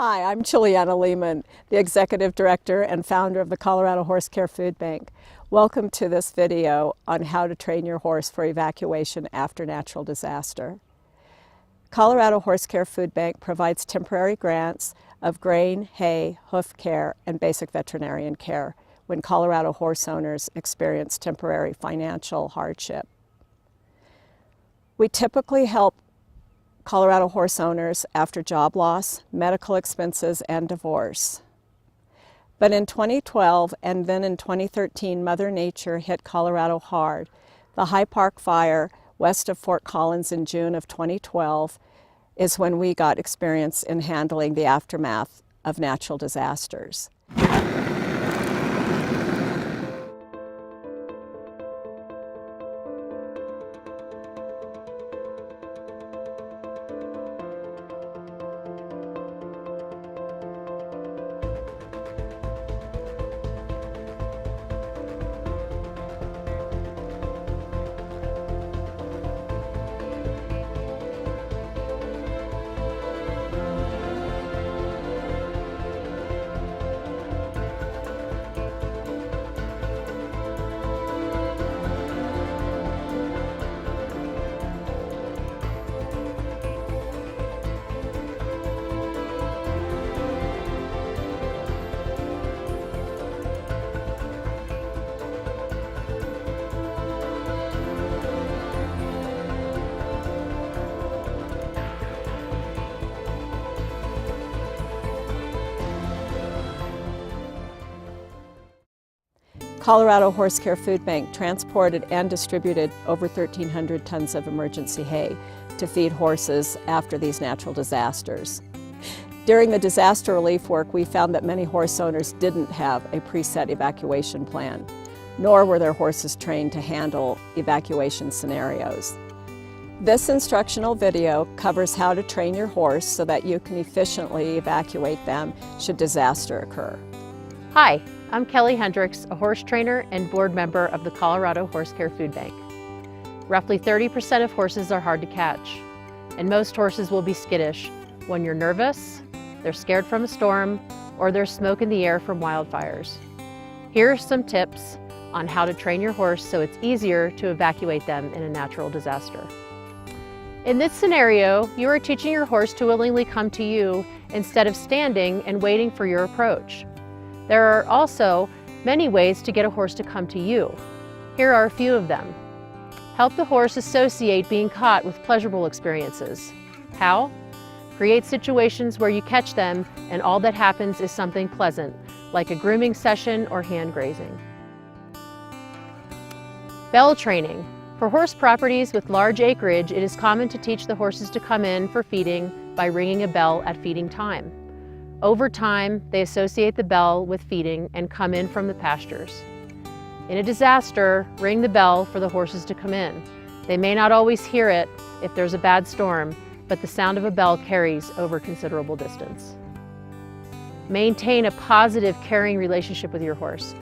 Hi, I'm Juliana Lehman, the Executive Director and founder of the Colorado Horsecare Foodbank. Welcome to this video on how to train your horse for evacuation after natural disaster. Colorado Horsecare Foodbank provides temporary grants of grain, hay, hoof care, and basic veterinarian care when Colorado horse owners experience temporary financial hardship. We typically help Colorado horse owners after job loss, medical expenses, and divorce. But in 2012 and then in 2013, Mother Nature hit Colorado hard. The High Park fire west of Fort Collins in June of 2012 is when we got experience in handling the aftermath of natural disasters. Colorado Horsecare Foodbank transported and distributed over 1,300 tons of emergency hay to feed horses after these natural disasters. During the disaster relief work, we found that many horse owners didn't have a preset evacuation plan, nor were their horses trained to handle evacuation scenarios. This instructional video covers how to train your horse so that you can efficiently evacuate them should disaster occur. Hi, I'm Kelly Hendricks, a horse trainer and board member of the Colorado Horsecare Foodbank. Roughly 30% of horses are hard to catch, and most horses will be skittish when you're nervous, they're scared from a storm, or there's smoke in the air from wildfires. Here are some tips on how to train your horse so it's easier to evacuate them in a natural disaster. In this scenario, you are teaching your horse to willingly come to you instead of standing and waiting for your approach. There are also many ways to get a horse to come to you. Here are a few of them. Help the horse associate being caught with pleasurable experiences. How? Create situations where you catch them and all that happens is something pleasant, like a grooming session or hand grazing. Bell training. For horse properties with large acreage, it is common to teach the horses to come in for feeding by ringing a bell at feeding time. Over time, they associate the bell with feeding and come in from the pastures. In a disaster, ring the bell for the horses to come in. They may not always hear it if there's a bad storm, but the sound of a bell carries over considerable distance. Maintain a positive, caring relationship with your horse.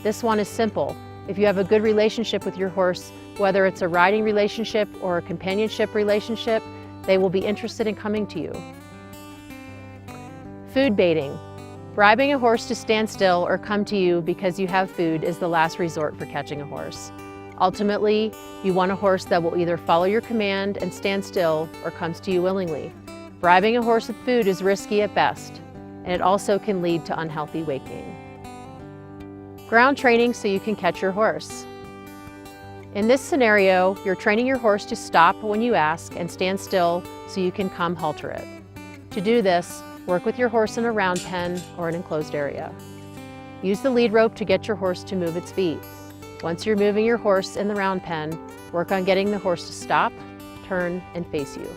This one is simple. If you have a good relationship with your horse, whether it's a riding relationship or a companionship relationship, they will be interested in coming to you. Food baiting. Bribing a horse to stand still or come to you because you have food is the last resort for catching a horse. Ultimately, you want a horse that will either follow your command and stand still or comes to you willingly. Bribing a horse with food is risky at best, and it also can lead to unhealthy weight gain. Ground training so you can catch your horse. In this scenario, you're training your horse to stop when you ask and stand still so you can come halter it. To do this, work with your horse in a round pen or an enclosed area. Use the lead rope to get your horse to move its feet. Once you're moving your horse in the round pen, work on getting the horse to stop, turn, and face you.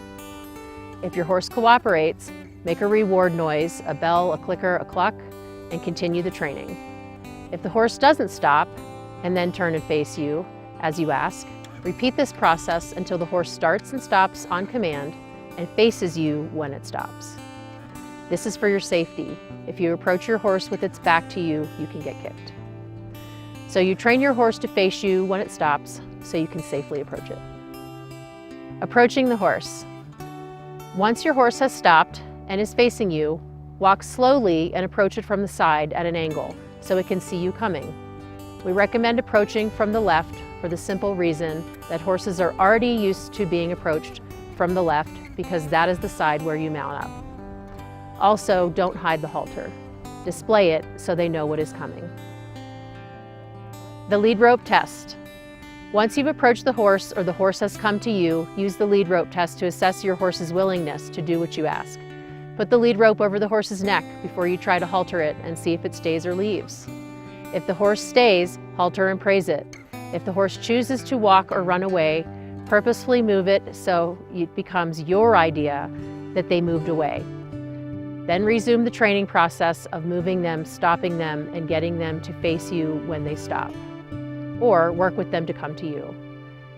If your horse cooperates, make a reward noise, a bell, a clicker, a cluck, and continue the training. If the horse doesn't stop and then turn and face you as you ask, repeat this process until the horse starts and stops on command and faces you when it stops. This is for your safety. If you approach your horse with its back to you, you can get kicked. So you train your horse to face you when it stops so you can safely approach it. Approaching the horse. Once your horse has stopped and is facing you, Walk slowly and approach it from the side at an angle so it can see you coming. We recommend approaching from the left for the simple reason that horses are already used to being approached from the left because that is the side where you mount up. Also, don't hide the halter. Display it so they know what is coming. The lead rope test. Once you've approached the horse or the horse has come to you, use the lead rope test to assess your horse's willingness to do what you ask. Put the lead rope over the horse's neck before you try to halter it and see if it stays or leaves. If the horse stays, halter and praise it. If the horse chooses to walk or run away, purposefully move it so it becomes your idea that they moved away. Then resume the training process of moving them, stopping them, and getting them to face you when they stop. Or work with them to come to you.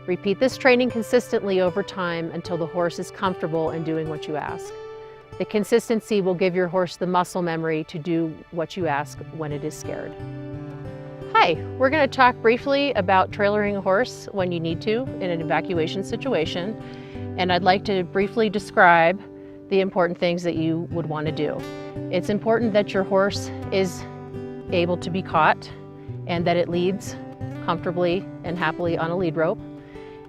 Repeat this training consistently over time until the horse is comfortable in doing what you ask. The consistency will give your horse the muscle memory to do what you ask when it is scared. Hi, we're going to talk briefly about trailering a horse when you need to in an evacuation situation, and I'd like to briefly describe the important things that you would want to do. It's important that your horse is able to be caught and that it leads comfortably and happily on a lead rope.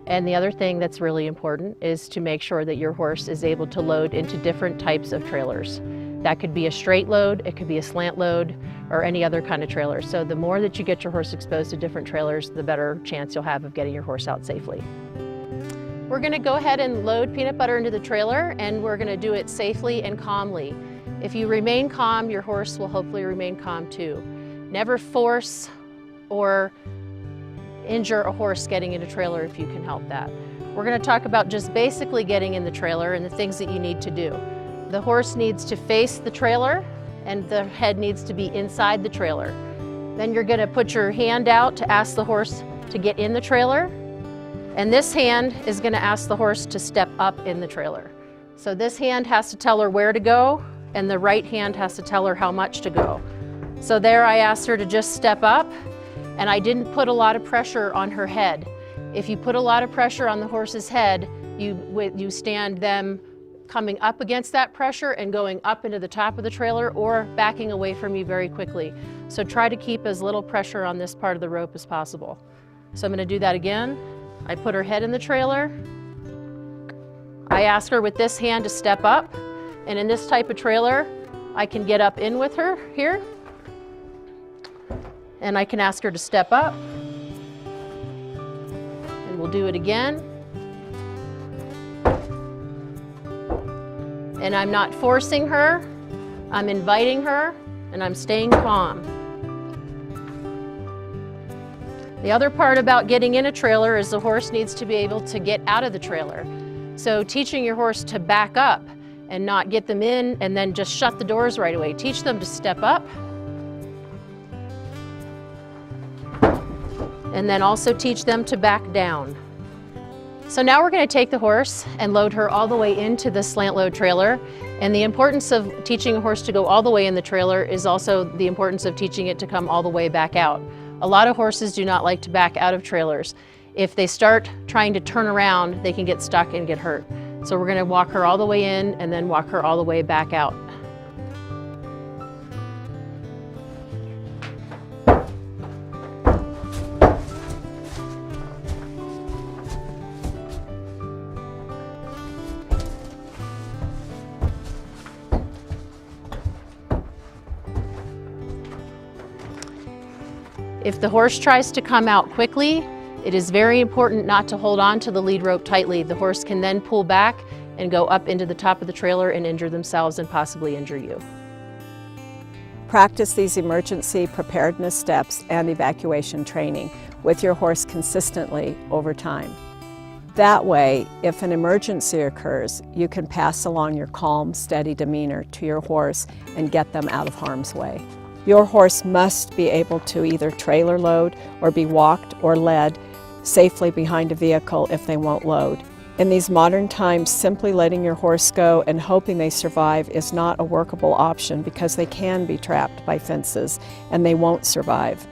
And the other thing that's really important is to make sure that your horse is able to load into different types of trailers. That could be a straight load, it could be a slant load, or any other kind of trailer. So the more that you get your horse exposed to different trailers, the better chance you'll have of getting your horse out safely. We're going to go ahead and load peanut butter into the trailer, and we're going to do it safely and calmly. If you remain calm, your horse will hopefully remain calm too. Never force or injure a horse getting in a trailer if you can help that. We're going to talk about just basically getting in the trailer and the things that you need to do. The horse needs to face the trailer and the head needs to be inside the trailer. Then you're going to put your hand out to ask the horse to get in the trailer, and this hand is going to ask the horse to step up in the trailer. So this hand has to tell her where to go and the right hand has to tell her how much to go. So there I asked her to just step up, and I didn't put a lot of pressure on her head. If you put a lot of pressure on the horse's head, you stand them coming up against that pressure and going up into the top of the trailer or backing away from you very quickly. So try to keep as little pressure on this part of the rope as possible. So I'm going to do that again. I put her head in the trailer. I ask her with this hand to step up, and in this type of trailer, I can get up in with her here. And I can ask her to step up, and we'll do it again. And I'm not forcing her, I'm inviting her, and I'm staying calm. The other part about getting in a trailer is the horse needs to be able to get out of the trailer. So teaching your horse to back up and not get them in and then just shut the doors right away. Teach them to step up, and then also teach them to back down. So now we're going to take the horse and load her all the way into the slant load trailer. And the importance of teaching a horse to go all the way in the trailer is also the importance of teaching it to come all the way back out. A lot of horses do not like to back out of trailers. If they start trying to turn around, they can get stuck and get hurt. So we're going to walk her all the way in and then walk her all the way back out. If the horse tries to come out quickly, it is very important not to hold on to the lead rope tightly. The horse can then pull back and go up into the top of the trailer and injure themselves and possibly injure you. Practice these emergency preparedness steps and evacuation training with your horse consistently over time. That way, if an emergency occurs, you can pass along your calm, steady demeanor to your horse and get them out of harm's way. Your horse must be able to either trailer load or be walked or led safely behind a vehicle if they won't load. In these modern times, simply letting your horse go and hoping they survive is not a workable option because they can be trapped by fences and they won't survive.